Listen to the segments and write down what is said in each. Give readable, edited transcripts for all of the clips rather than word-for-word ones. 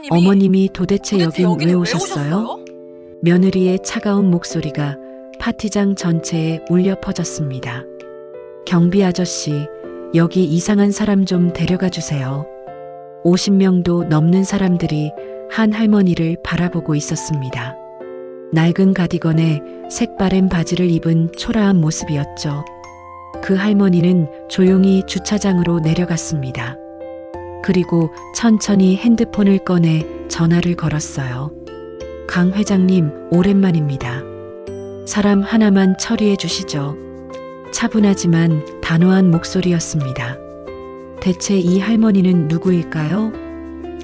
어머님이 도대체 도대체 여긴 왜 여기는 왜 오셨어요? 오셨어요? 며느리의 차가운 목소리가 파티장 전체에 울려 퍼졌습니다. 경비 아저씨, 여기 이상한 사람 좀 데려가 주세요. 50명도 넘는 사람들이 한 할머니를 바라보고 있었습니다. 낡은 가디건에 색바랜 바지를 입은 초라한 모습이었죠. 그 할머니는 조용히 주차장으로 내려갔습니다. 그리고 천천히 핸드폰을 꺼내 전화를 걸었어요. 강 회장님, 오랜만입니다. 사람 하나만 처리해 주시죠. 차분하지만 단호한 목소리였습니다. 대체 이 할머니는 누구일까요?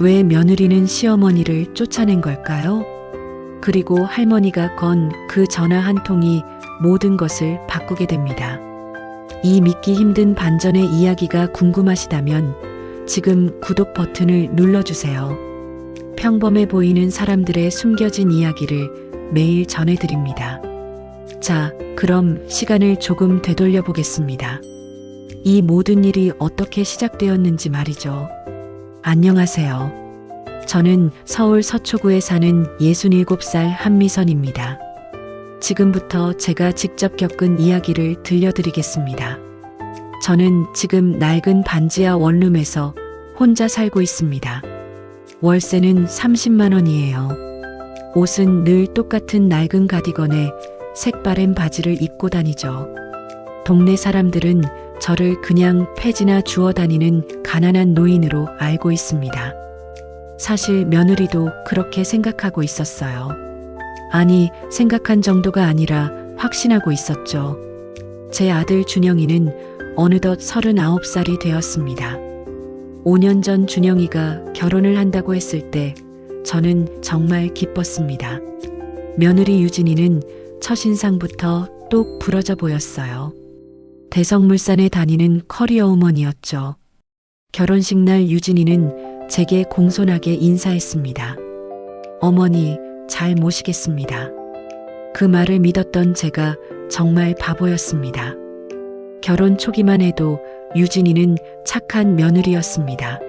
왜 며느리는 시어머니를 쫓아낸 걸까요? 그리고 할머니가 건 그 전화 한 통이 모든 것을 바꾸게 됩니다. 이 믿기 힘든 반전의 이야기가 궁금하시다면 지금 구독 버튼을 눌러주세요. 평범해 보이는 사람들의 숨겨진 이야기를 매일 전해드립니다. 자, 그럼 시간을 조금 되돌려 보겠습니다. 이 모든 일이 어떻게 시작되었는지 말이죠. 안녕하세요. 저는 서울 서초구에 사는 67살 한미선입니다. 지금부터 제가 직접 겪은 이야기를 들려드리겠습니다. 저는 지금 낡은 반지하 원룸에서 혼자 살고 있습니다. 월세는 30만 원이에요. 옷은 늘 똑같은 낡은 가디건에 색바랜 바지를 입고 다니죠. 동네 사람들은 저를 그냥 폐지나 주워 다니는 가난한 노인으로 알고 있습니다. 사실 며느리도 그렇게 생각하고 있었어요. 아니, 생각한 정도가 아니라 확신하고 있었죠. 제 아들 준영이는 어느덧 39살이 되었습니다. 5년 전 준영이가 결혼을 한다고 했을 때 저는 정말 기뻤습니다. 며느리 유진이는 첫인상부터 똑 부러져 보였어요. 대성물산에 다니는 커리어 우먼이었죠. 결혼식 날 유진이는 제게 공손하게 인사했습니다. 어머니, 잘 모시겠습니다. 그 말을 믿었던 제가 정말 바보였습니다. 결혼 초기만 해도 유진이는 착한 며느리였습니다.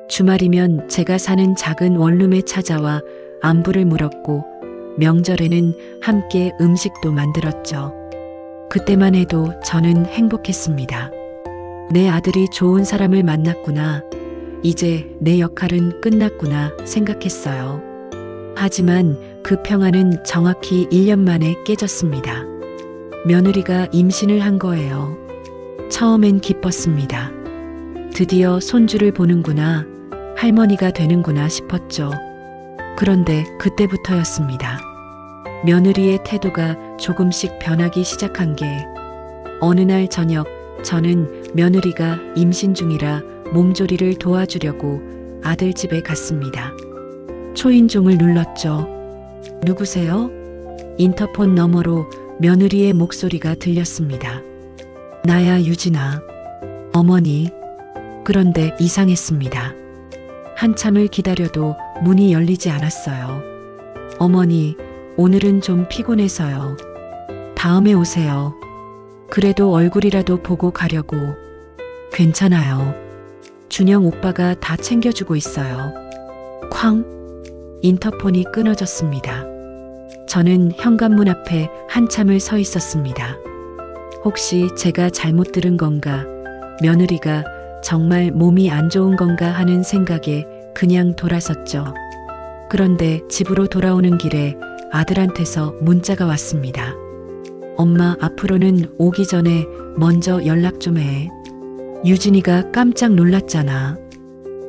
주말이면 제가 사는 작은 원룸에 찾아와 안부를 물었고 명절에는 함께 음식도 만들었죠. 그때만 해도 저는 행복했습니다. 내 아들이 좋은 사람을 만났구나. 이제 내 역할은 끝났구나 생각했어요. 하지만 그 평화는 정확히 1년 만에 깨졌습니다. 며느리가 임신을 한 거예요. 처음엔 기뻤습니다. 드디어 손주를 보는구나, 할머니가 되는구나 싶었죠. 그런데 그때부터였습니다. 며느리의 태도가 조금씩 변하기 시작한 게 어느 날 저녁 저는 며느리가 임신 중이라 몸조리를 도와주려고 아들 집에 갔습니다. 초인종을 눌렀죠. 누구세요? 인터폰 너머로 며느리의 목소리가 들렸습니다. 나야, 유진아. 어머니. 그런데 이상했습니다. 한참을 기다려도 문이 열리지 않았어요. 어머니, 오늘은 좀 피곤해서요. 다음에 오세요. 그래도 얼굴이라도 보고 가려고. 괜찮아요. 준영 오빠가 다 챙겨주고 있어요. 쾅! 인터폰이 끊어졌습니다. 저는 현관문 앞에 한참을 서 있었습니다. 혹시 제가 잘못 들은 건가? 며느리가 정말 몸이 안 좋은 건가 하는 생각에 그냥 돌아섰죠. 그런데 집으로 돌아오는 길에 아들한테서 문자가 왔습니다. 엄마, 앞으로는 오기 전에 먼저 연락 좀 해. 유진이가 깜짝 놀랐잖아.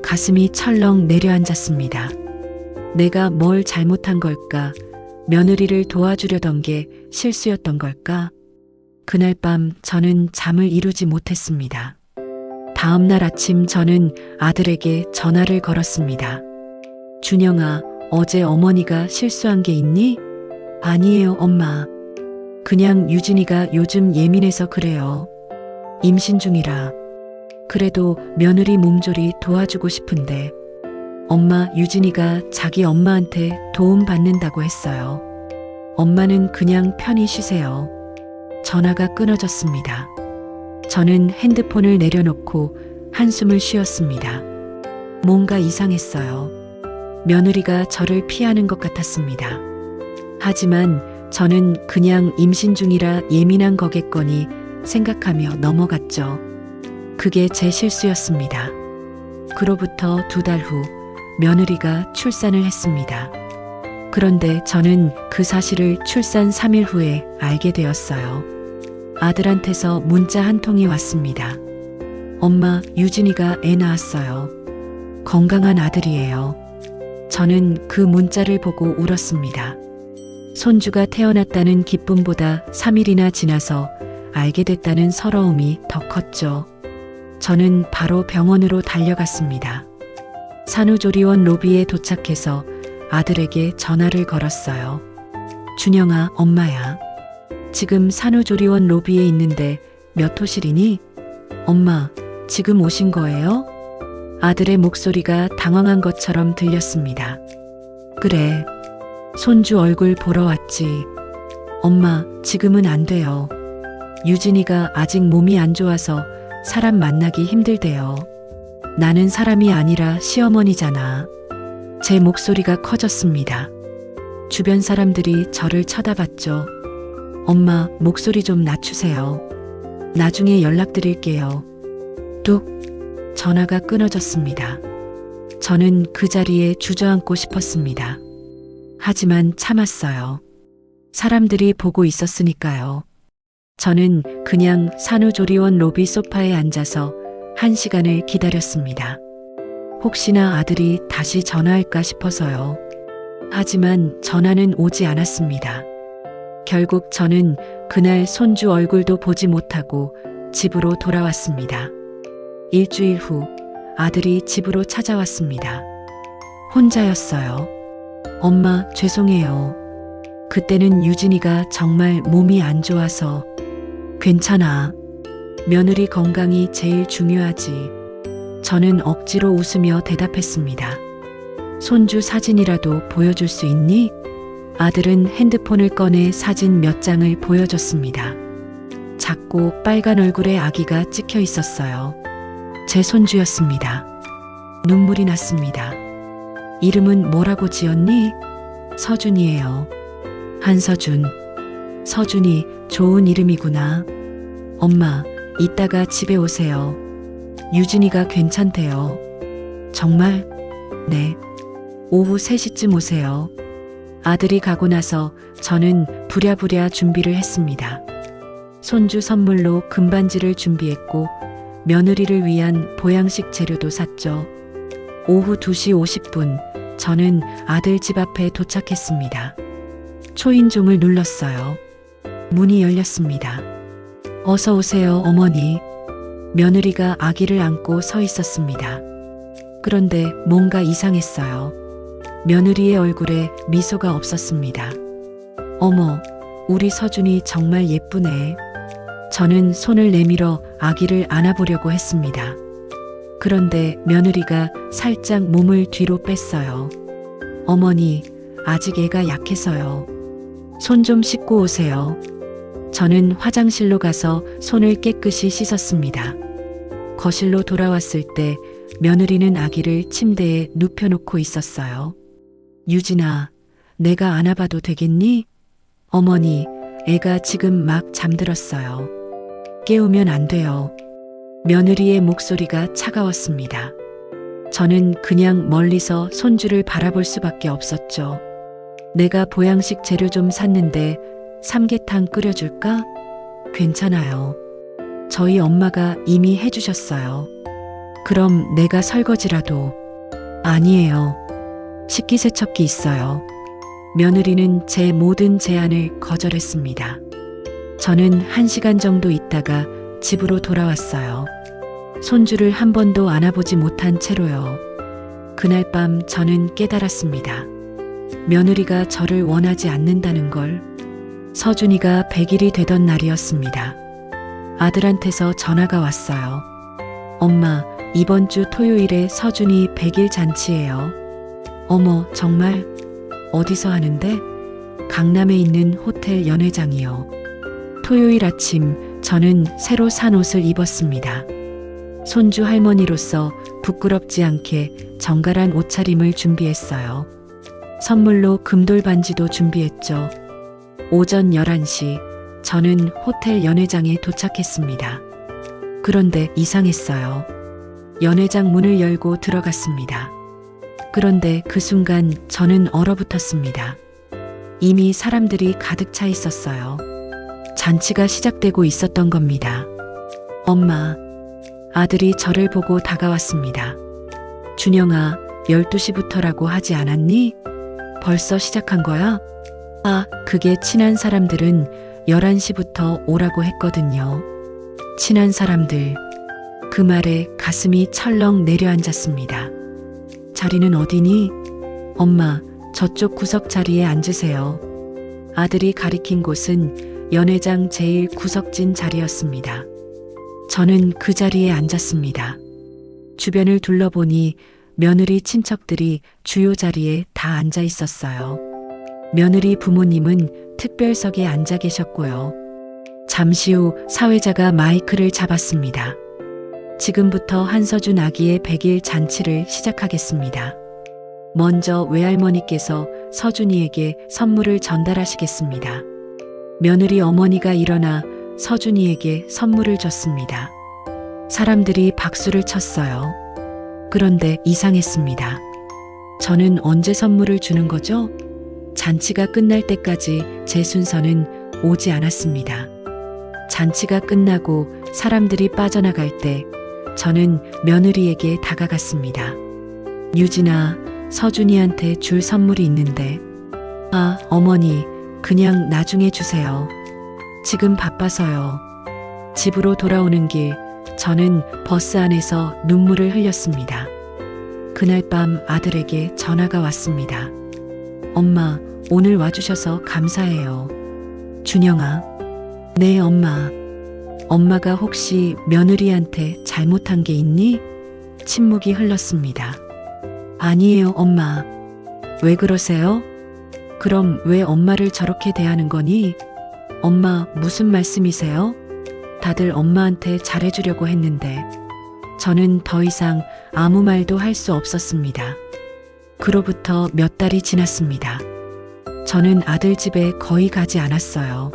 가슴이 철렁 내려앉았습니다. 내가 뭘 잘못한 걸까? 며느리를 도와주려던 게 실수였던 걸까? 그날 밤 저는 잠을 이루지 못했습니다. 다음 날 아침 저는 아들에게 전화를 걸었습니다. 준영아, 어제 어머니가 실수한 게 있니? 아니에요, 엄마. 그냥 유진이가 요즘 예민해서 그래요. 임신 중이라. 그래도 며느리 몸조리 도와주고 싶은데 엄마, 유진이가 자기 엄마한테 도움 받는다고 했어요. 엄마는 그냥 편히 쉬세요. 전화가 끊어졌습니다. 저는 핸드폰을 내려놓고 한숨을 쉬었습니다. 뭔가 이상했어요. 며느리가 저를 피하는 것 같았습니다. 하지만 저는 그냥 임신 중이라 예민한 거겠거니 생각하며 넘어갔죠. 그게 제 실수였습니다. 그로부터 2달 후 며느리가 출산을 했습니다. 그런데 저는 그 사실을 출산 3일 후에 알게 되었어요. 아들한테서 문자 한 통이 왔습니다. 엄마, 유진이가 애 낳았어요. 건강한 아들이에요. 저는 그 문자를 보고 울었습니다. 손주가 태어났다는 기쁨보다 3일이나 지나서 알게 됐다는 서러움이 더 컸죠. 저는 바로 병원으로 달려갔습니다. 산후조리원 로비에 도착해서 아들에게 전화를 걸었어요. 준영아, 엄마야. 지금 산후조리원 로비에 있는데 몇 호실이니? 엄마, 지금 오신 거예요? 아들의 목소리가 당황한 것처럼 들렸습니다. 그래. 손주 얼굴 보러 왔지. 엄마, 지금은 안 돼요. 유진이가 아직 몸이 안 좋아서 사람 만나기 힘들대요. 나는 사람이 아니라 시어머니잖아. 제 목소리가 커졌습니다. 주변 사람들이 저를 쳐다봤죠. 엄마, 목소리 좀 낮추세요. 나중에 연락드릴게요. 뚝. 전화가 끊어졌습니다. 저는 그 자리에 주저앉고 싶었습니다. 하지만 참았어요. 사람들이 보고 있었으니까요. 저는 그냥 산후조리원 로비 소파에 앉아서 1시간을 기다렸습니다. 혹시나 아들이 다시 전화할까 싶어서요. 하지만 전화는 오지 않았습니다. 결국 저는 그날 손주 얼굴도 보지 못하고 집으로 돌아왔습니다. 일주일 후 아들이 집으로 찾아왔습니다. 혼자였어요. 엄마, 죄송해요. 그때는 유진이가 정말 몸이 안 좋아서. 괜찮아. 며느리 건강이 제일 중요하지. 저는 억지로 웃으며 대답했습니다. 손주 사진이라도 보여줄 수 있니? 아들은 핸드폰을 꺼내 사진 몇 장을 보여줬습니다. 작고 빨간 얼굴에 아기가 찍혀 있었어요. 제 손주였습니다. 눈물이 났습니다. 이름은 뭐라고 지었니? 서준이에요. 한서준. 서준이 좋은 이름이구나. 엄마, 이따가 집에 오세요. 유진이가 괜찮대요. 정말? 네. 오후 3시쯤 오세요. 아들이 가고 나서 저는 부랴부랴 준비를 했습니다. 손주 선물로 금반지를 준비했고 며느리를 위한 보양식 재료도 샀죠. 오후 2시 50분 저는 아들 집 앞에 도착했습니다. 초인종을 눌렀어요. 문이 열렸습니다. 어서 오세요, 어머니. 며느리가 아기를 안고 서 있었습니다. 그런데 뭔가 이상했어요. 며느리의 얼굴에 미소가 없었습니다. 어머, 우리 서준이 정말 예쁘네. 저는 손을 내밀어 아기를 안아보려고 했습니다. 그런데 며느리가 살짝 몸을 뒤로 뺐어요. 어머니, 아직 애가 약해서요. 손 좀 씻고 오세요. 저는 화장실로 가서 손을 깨끗이 씻었습니다. 거실로 돌아왔을 때 며느리는 아기를 침대에 눕혀놓고 있었어요. 유진아, 내가 안아봐도 되겠니? 어머니, 애가 지금 막 잠들었어요. 깨우면 안 돼요. 며느리의 목소리가 차가웠습니다. 저는 그냥 멀리서 손주를 바라볼 수밖에 없었죠. 내가 보양식 재료 좀 샀는데 삼계탕 끓여줄까? 괜찮아요. 저희 엄마가 이미 해주셨어요. 그럼 내가 설거지라도. 아니에요. 식기세척기 있어요. 며느리는 제 모든 제안을 거절했습니다. 저는 1시간 정도 있다가 집으로 돌아왔어요. 손주를 한 번도 안아보지 못한 채로요. 그날 밤 저는 깨달았습니다. 며느리가 저를 원하지 않는다는 걸. 서준이가 100일이 되던 날이었습니다. 아들한테서 전화가 왔어요. 엄마, 이번 주 토요일에 서준이 100일 잔치예요. 어머, 정말? 어디서 하는데? 강남에 있는 호텔 연회장이요. 토요일 아침 저는 새로 산 옷을 입었습니다. 손주 할머니로서 부끄럽지 않게 정갈한 옷차림을 준비했어요. 선물로 금돌 반지도 준비했죠. 오전 11시 저는 호텔 연회장에 도착했습니다. 그런데 이상했어요. 연회장 문을 열고 들어갔습니다. 그런데 그 순간 저는 얼어붙었습니다. 이미 사람들이 가득 차 있었어요. 잔치가 시작되고 있었던 겁니다. 엄마, 아들이 저를 보고 다가왔습니다. 준영아, 12시부터라고 하지 않았니? 벌써 시작한 거야? 아, 그게 친한 사람들은 11시부터 오라고 했거든요. 친한 사람들. 그 말에 가슴이 철렁 내려앉았습니다. 자리는 어디니? 엄마, 저쪽 구석 자리에 앉으세요. 아들이 가리킨 곳은 연회장 제일 구석진 자리였습니다. 저는 그 자리에 앉았습니다. 주변을 둘러보니 며느리 친척들이 주요 자리에 다 앉아 있었어요. 며느리 부모님은 특별석에 앉아 계셨고요. 잠시 후 사회자가 마이크를 잡았습니다. 지금부터 한서준 아기의 100일 잔치를 시작하겠습니다. 먼저 외할머니께서 서준이에게 선물을 전달하시겠습니다. 며느리 어머니가 일어나 서준이에게 선물을 줬습니다. 사람들이 박수를 쳤어요. 그런데 이상했습니다. 저는 언제 선물을 주는 거죠? 잔치가 끝날 때까지 제 순서는 오지 않았습니다. 잔치가 끝나고 사람들이 빠져나갈 때 저는 며느리에게 다가갔습니다. 유진아, 서준이한테 줄 선물이 있는데. 아, 어머니, 그냥 나중에 주세요. 지금 바빠서요. 집으로 돌아오는 길, 저는 버스 안에서 눈물을 흘렸습니다. 그날 밤 아들에게 전화가 왔습니다. 엄마, 오늘 와주셔서 감사해요. 준영아. 네, 엄마. 엄마가 혹시 며느리한테 잘못한 게 있니? 침묵이 흘렀습니다. 아니에요, 엄마. 왜 그러세요? 그럼 왜 엄마를 저렇게 대하는 거니? 엄마, 무슨 말씀이세요? 다들 엄마한테 잘해주려고 했는데. 저는 더 이상 아무 말도 할 수 없었습니다. 그로부터 몇 달이 지났습니다. 저는 아들 집에 거의 가지 않았어요.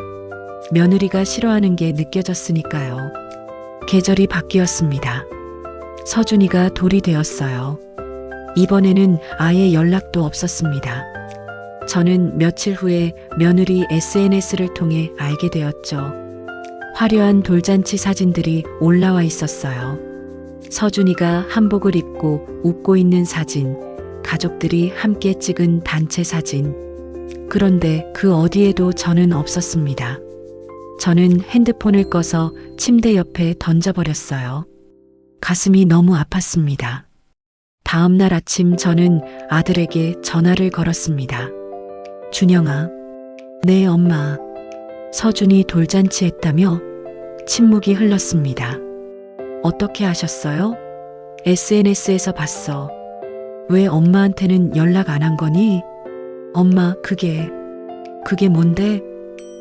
며느리가 싫어하는 게 느껴졌으니까요. 계절이 바뀌었습니다. 서준이가 돌이 되었어요. 이번에는 아예 연락도 없었습니다. 저는 며칠 후에 며느리 SNS를 통해 알게 되었죠. 화려한 돌잔치 사진들이 올라와 있었어요. 서준이가 한복을 입고 웃고 있는 사진, 가족들이 함께 찍은 단체 사진. 그런데 그 어디에도 저는 없었습니다. 저는 핸드폰을 꺼서 침대 옆에 던져버렸어요. 가슴이 너무 아팠습니다. 다음 날 아침 저는 아들에게 전화를 걸었습니다. 준영아. 네, 엄마. 서준이 돌잔치 했다며? 침묵이 흘렀습니다. 어떻게 아셨어요? SNS에서 봤어. 왜 엄마한테는 연락 안 한 거니? 엄마, 그게 뭔데?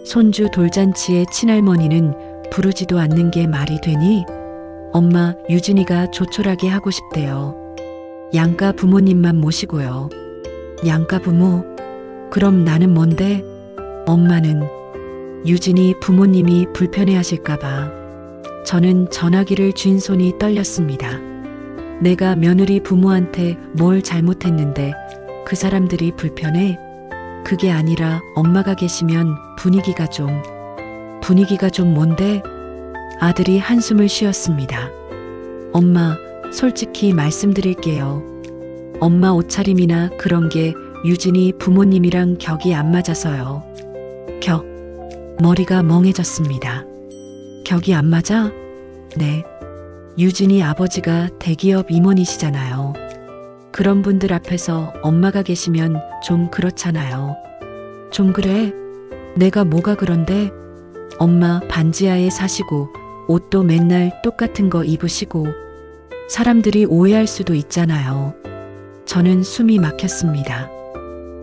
손주 돌잔치에 친할머니는 부르지도 않는 게 말이 되니? 엄마, 유진이가 조촐하게 하고 싶대요. 양가 부모님만 모시고요. 양가 부모? 그럼 나는 뭔데? 엄마는 유진이 부모님이 불편해하실까봐. 저는 전화기를 쥔 손이 떨렸습니다. 내가 며느리 부모한테 뭘 잘못했는데 그 사람들이 불편해? 그게 아니라 엄마가 계시면 분위기가 좀 뭔데? 아들이 한숨을 쉬었습니다. 엄마, 솔직히 말씀드릴게요. 엄마 옷차림이나 그런 게 유진이 부모님이랑 격이 안 맞아서요. 머리가 멍해졌습니다. 격이 안 맞아? 네. 유진이 아버지가 대기업 임원이시잖아요. 그런 분들 앞에서 엄마가 계시면 좀 그렇잖아요. 좀 그래? 내가 뭐가 그런데? 엄마 반지하에 사시고 옷도 맨날 똑같은 거 입으시고 사람들이 오해할 수도 있잖아요. 저는 숨이 막혔습니다.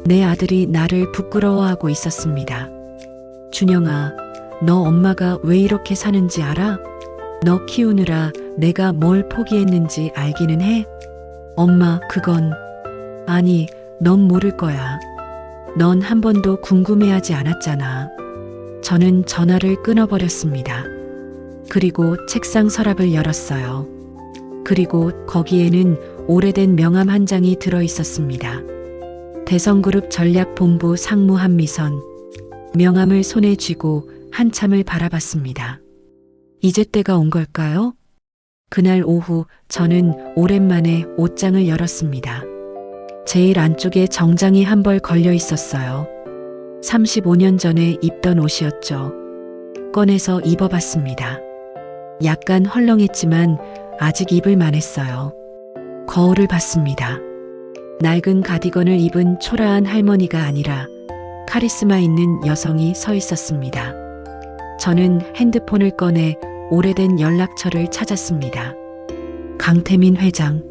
내 아들이 나를 부끄러워하고 있었습니다. 준영아, 너 엄마가 왜 이렇게 사는지 알아? 너 키우느라 내가 뭘 포기했는지 알기는 해? 엄마, 그건 아니, 넌 모를 거야. 넌 한 번도 궁금해하지 않았잖아. 저는 전화를 끊어버렸습니다. 그리고 책상 서랍을 열었어요. 그리고 거기에는 오래된 명함 한 장이 들어 있었습니다. 대성그룹 전략본부 상무 한미선. 명함을 손에 쥐고 한참을 바라봤습니다. 이제 때가 온 걸까요? 그날 오후 저는 오랜만에 옷장을 열었습니다. 제일 안쪽에 정장이 한 벌 걸려 있었어요. 35년 전에 입던 옷이었죠. 꺼내서 입어봤습니다. 약간 헐렁했지만 아직 입을 만했어요. 거울을 봤습니다. 낡은 가디건을 입은 초라한 할머니가 아니라 카리스마 있는 여성이 서 있었습니다. 저는 핸드폰을 꺼내 오래된 연락처를 찾았습니다. 강태민 회장,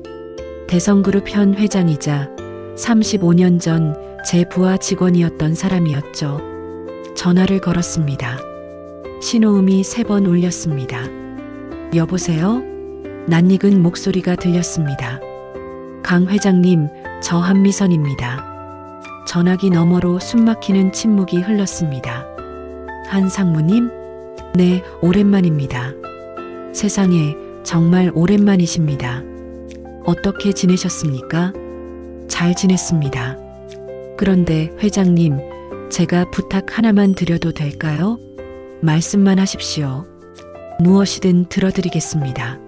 대성그룹 현 회장이자 35년 전 제 부하 직원이었던 사람이었죠. 전화를 걸었습니다. 신호음이 3번 울렸습니다. 여보세요? 낯익은 목소리가 들렸습니다. 강 회장님, 저 한미선입니다. 전화기 너머로 숨막히는 침묵이 흘렀습니다. 한 상무님? 네, 오랜만입니다. 세상에, 정말 오랜만이십니다. 어떻게 지내셨습니까? 잘 지냈습니다. 그런데 회장님, 제가 부탁 하나만 드려도 될까요? 말씀만 하십시오. 무엇이든 들어드리겠습니다.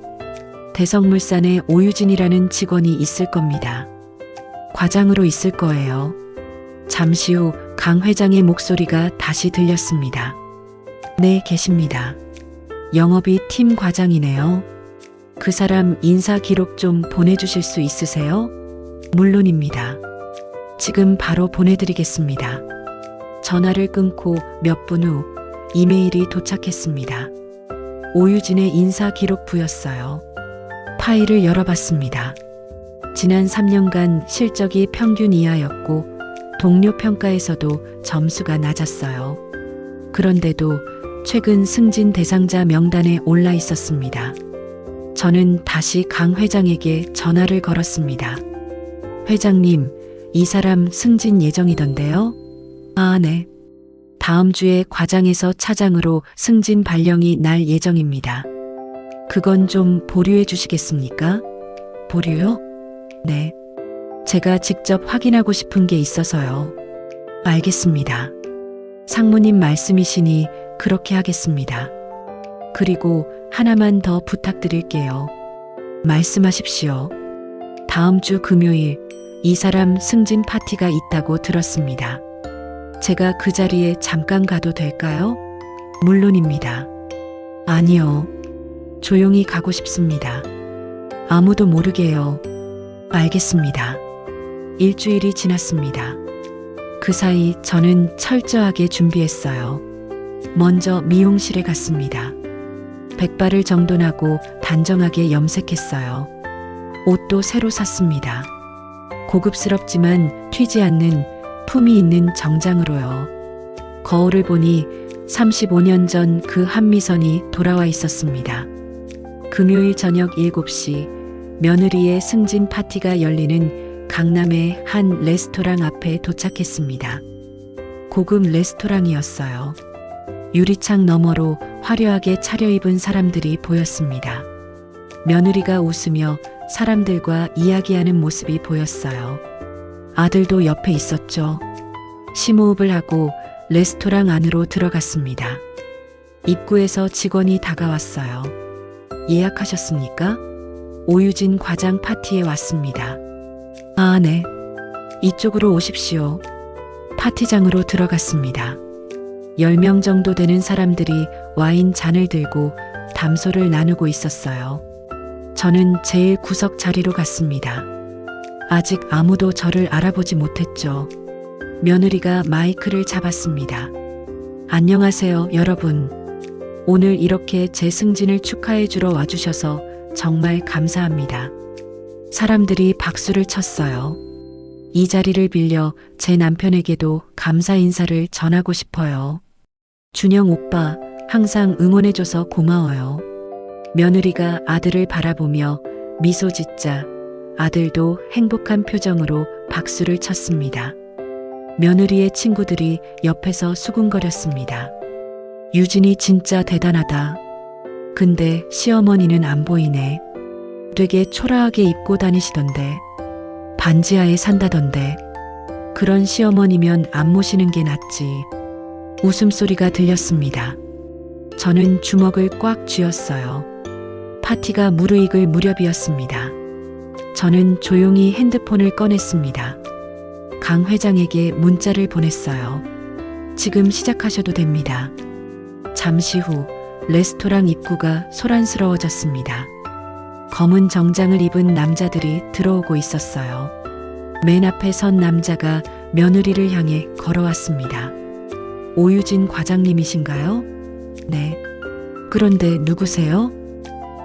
대성물산에 오유진이라는 직원이 있을 겁니다. 과장으로 있을 거예요. 잠시 후 강 회장의 목소리가 다시 들렸습니다. 네, 계십니다. 영업이 팀 과장이네요. 그 사람 인사 기록 좀 보내주실 수 있으세요? 물론입니다. 지금 바로 보내드리겠습니다. 전화를 끊고 몇 분 후 이메일이 도착했습니다. 오유진의 인사 기록부였어요. 파일을 열어봤습니다. 지난 3년간 실적이 평균 이하였고 동료 평가에서도 점수가 낮았어요. 그런데도 최근 승진 대상자 명단에 올라 있었습니다. 저는 다시 강 회장에게 전화를 걸었습니다. 회장님, 이 사람 승진 예정이던데요? 아, 네. 다음 주에 과장에서 차장으로 승진 발령이 날 예정입니다. 그건 좀 보류해 주시겠습니까? 보류요? 네. 제가 직접 확인하고 싶은 게 있어서요. 알겠습니다. 상무님 말씀이시니 그렇게 하겠습니다. 그리고 하나만 더 부탁드릴게요. 말씀하십시오. 다음 주 금요일 이 사람 승진 파티가 있다고 들었습니다. 제가 그 자리에 잠깐 가도 될까요? 물론입니다. 아니요. 조용히 가고 싶습니다. 아무도 모르게요. 알겠습니다. 일주일이 지났습니다. 그 사이 저는 철저하게 준비했어요. 먼저 미용실에 갔습니다. 백발을 정돈하고 단정하게 염색했어요. 옷도 새로 샀습니다. 고급스럽지만 튀지 않는 품이 있는 정장으로요. 거울을 보니 35년 전 그 한미선이 돌아와 있었습니다. 금요일 저녁 7시 며느리의 승진 파티가 열리는 강남의 한 레스토랑 앞에 도착했습니다. 고급 레스토랑이었어요. 유리창 너머로 화려하게 차려입은 사람들이 보였습니다. 며느리가 웃으며 사람들과 이야기하는 모습이 보였어요. 아들도 옆에 있었죠. 심호흡을 하고 레스토랑 안으로 들어갔습니다. 입구에서 직원이 다가왔어요. 예약하셨습니까? 오유진 과장 파티에 왔습니다. 아, 네. 이쪽으로 오십시오. 파티장으로 들어갔습니다. 10명 정도 되는 사람들이 와인 잔을 들고 담소를 나누고 있었어요. 저는 제일 구석 자리로 갔습니다. 아직 아무도 저를 알아보지 못했죠. 며느리가 마이크를 잡았습니다. 안녕하세요, 여러분. 오늘 이렇게 제 승진을 축하해 주러 와주셔서 정말 감사합니다. 사람들이 박수를 쳤어요. 이 자리를 빌려 제 남편에게도 감사 인사를 전하고 싶어요. 준영 오빠, 항상 응원해줘서 고마워요. 며느리가 아들을 바라보며 미소 짓자 아들도 행복한 표정으로 박수를 쳤습니다. 며느리의 친구들이 옆에서 수군거렸습니다. 유진이 진짜 대단하다. 근데 시어머니는 안 보이네. 되게 초라하게 입고 다니시던데. 반지하에 산다던데. 그런 시어머니면 안 모시는 게 낫지. 웃음소리가 들렸습니다. 저는 주먹을 꽉 쥐었어요. 파티가 무르익을 무렵이었습니다. 저는 조용히 핸드폰을 꺼냈습니다. 강 회장에게 문자를 보냈어요. 지금 시작하셔도 됩니다. 잠시 후 레스토랑 입구가 소란스러워졌습니다. 검은 정장을 입은 남자들이 들어오고 있었어요. 맨 앞에 선 남자가 며느리를 향해 걸어왔습니다. 오유진 과장님이신가요? 네. 그런데 누구세요?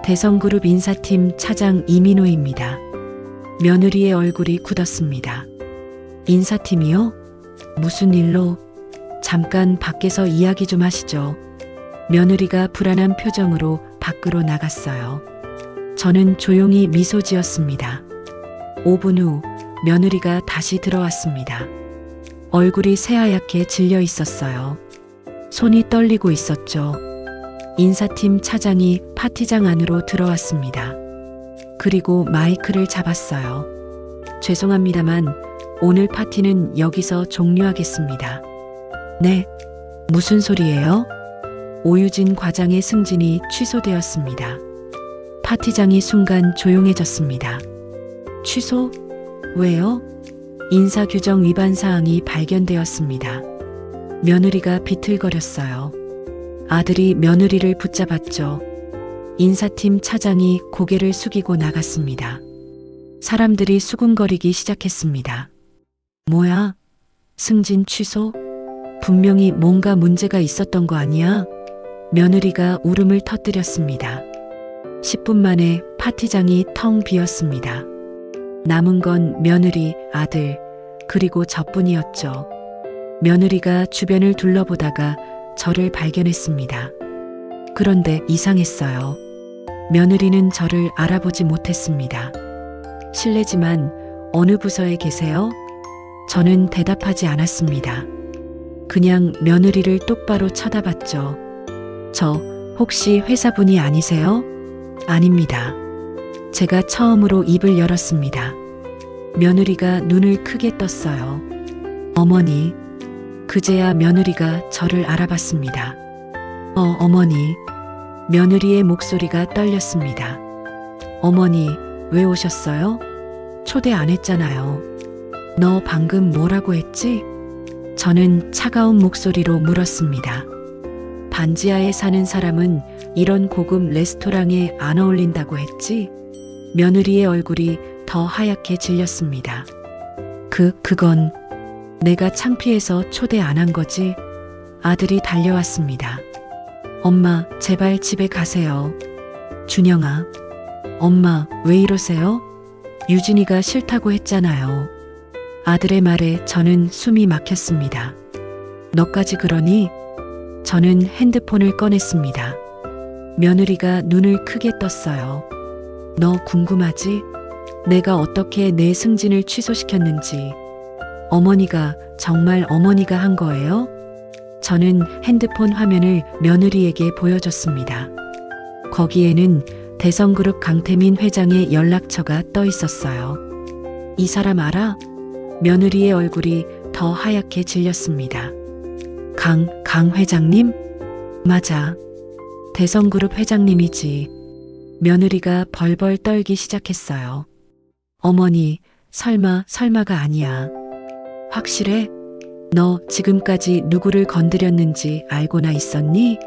대성그룹 인사팀 차장 이민호입니다. 며느리의 얼굴이 굳었습니다. 인사팀이요? 무슨 일로? 잠깐 밖에서 이야기 좀 하시죠. 며느리가 불안한 표정으로 밖으로 나갔어요. 저는 조용히 미소 지었습니다. 5분 후 며느리가 다시 들어왔습니다. 얼굴이 새하얗게 질려 있었어요. 손이 떨리고 있었죠. 인사팀 차장이 파티장 안으로 들어왔습니다. 그리고 마이크를 잡았어요. 죄송합니다만 오늘 파티는 여기서 종료하겠습니다. 네, 무슨 소리예요? 오유진 과장의 승진이 취소되었습니다. 파티장이 순간 조용해졌습니다. 취소? 왜요? 인사규정 위반 사항이 발견되었습니다. 며느리가 비틀거렸어요. 아들이 며느리를 붙잡았죠. 인사팀 차장이 고개를 숙이고 나갔습니다. 사람들이 수군거리기 시작했습니다. 뭐야? 승진 취소? 분명히 뭔가 문제가 있었던 거 아니야? 며느리가 울음을 터뜨렸습니다. 10분 만에 파티장이 텅 비었습니다. 남은 건 며느리, 아들, 그리고 저뿐이었죠. 며느리가 주변을 둘러보다가 저를 발견했습니다. 그런데 이상했어요. 며느리는 저를 알아보지 못했습니다. 실례지만 어느 부서에 계세요? 저는 대답하지 않았습니다. 그냥 며느리를 똑바로 쳐다봤죠. 저 혹시 회사분이 아니세요? 아닙니다. 제가 처음으로 입을 열었습니다. 며느리가 눈을 크게 떴어요. 어머니. 그제야 며느리가 저를 알아봤습니다. 어머니. 며느리의 목소리가 떨렸습니다. 어머니, 왜 오셨어요? 초대 안 했잖아요. 너 방금 뭐라고 했지? 저는 차가운 목소리로 물었습니다. 반지하에 사는 사람은 이런 고급 레스토랑에 안 어울린다고 했지? 며느리의 얼굴이 더 하얗게 질렸습니다. 그건 내가 창피해서 초대 안 한 거지? 아들이 달려왔습니다. 엄마, 제발 집에 가세요. 준영아. 엄마, 왜 이러세요? 유진이가 싫다고 했잖아요. 아들의 말에 저는 숨이 막혔습니다. 너까지 그러니? 저는 핸드폰을 꺼냈습니다. 며느리가 눈을 크게 떴어요. 너 궁금하지? 내가 어떻게 내 승진을 취소시켰는지. 어머니가 정말 어머니가 한 거예요? 저는 핸드폰 화면을 며느리에게 보여줬습니다. 거기에는 대성그룹 강태민 회장의 연락처가 떠 있었어요. 이 사람 알아? 며느리의 얼굴이 더 하얗게 질렸습니다. 강 회장님? 맞아. 대성그룹 회장님이지. 며느리가 벌벌 떨기 시작했어요. 어머니, 설마가 아니야. 확실해? 너 지금까지 누구를 건드렸는지 알고나 있었니?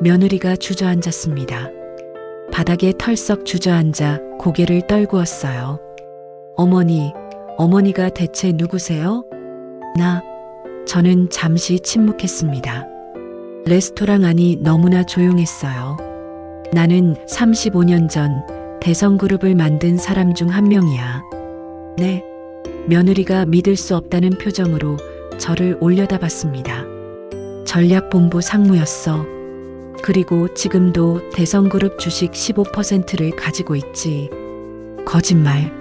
며느리가 주저앉았습니다. 바닥에 털썩 주저앉아 고개를 떨구었어요. 어머니가 대체 누구세요? 저는 잠시 침묵했습니다. 레스토랑 안이 너무나 조용했어요. 나는 35년 전 대성그룹을 만든 사람 중 한 명이야. 네. 며느리가 믿을 수 없다는 표정으로 저를 올려다봤습니다. 전략본부 상무였어. 그리고 지금도 대성그룹 주식 15%를 가지고 있지. 거짓말.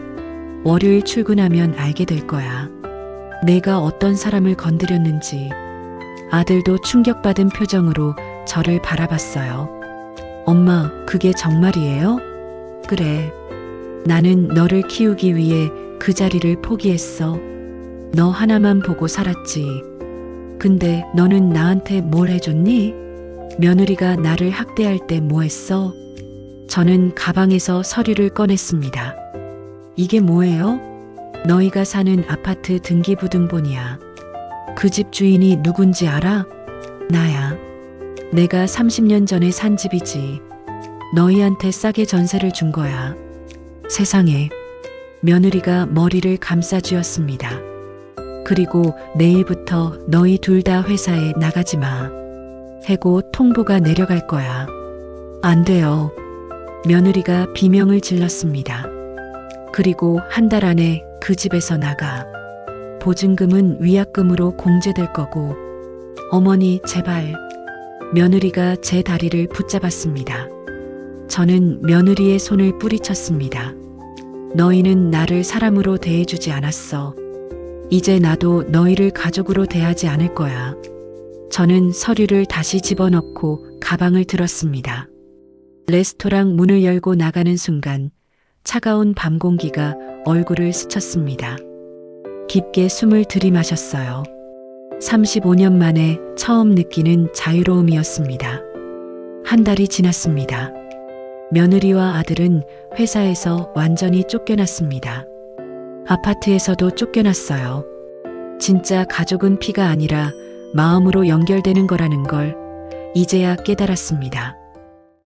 월요일 출근하면 알게 될 거야. 내가 어떤 사람을 건드렸는지. 아들도 충격받은 표정으로 저를 바라봤어요. 엄마, 그게 정말이에요? 그래. 나는 너를 키우기 위해 그 자리를 포기했어. 너 하나만 보고 살았지. 근데 너는 나한테 뭘 해줬니? 며느리가 나를 학대할 때 뭐 했어? 저는 가방에서 서류를 꺼냈습니다. 이게 뭐예요? 너희가 사는 아파트 등기부등본이야. 그 집 주인이 누군지 알아? 나야. 내가 30년 전에 산 집이지. 너희한테 싸게 전세를 준 거야. 세상에. 며느리가 머리를 감싸쥐었습니다. 그리고 내일부터 너희 둘 다 회사에 나가지 마. 해고 통보가 내려갈 거야. 안 돼요. 며느리가 비명을 질렀습니다. 그리고 한 달 안에 그 집에서 나가. 보증금은 위약금으로 공제될 거고. 어머니, 제발. 며느리가 제 다리를 붙잡았습니다. 저는 며느리의 손을 뿌리쳤습니다. 너희는 나를 사람으로 대해주지 않았어. 이제 나도 너희를 가족으로 대하지 않을 거야. 저는 서류를 다시 집어넣고 가방을 들었습니다. 레스토랑 문을 열고 나가는 순간 차가운 밤 공기가 얼굴을 스쳤습니다. 깊게 숨을 들이마셨어요. 35년 만에 처음 느끼는 자유로움이었습니다. 한 달이 지났습니다. 며느리와 아들은 회사에서 완전히 쫓겨났습니다. 아파트에서도 쫓겨났어요. 진짜 가족은 피가 아니라 마음으로 연결되는 거라는 걸 이제야 깨달았습니다.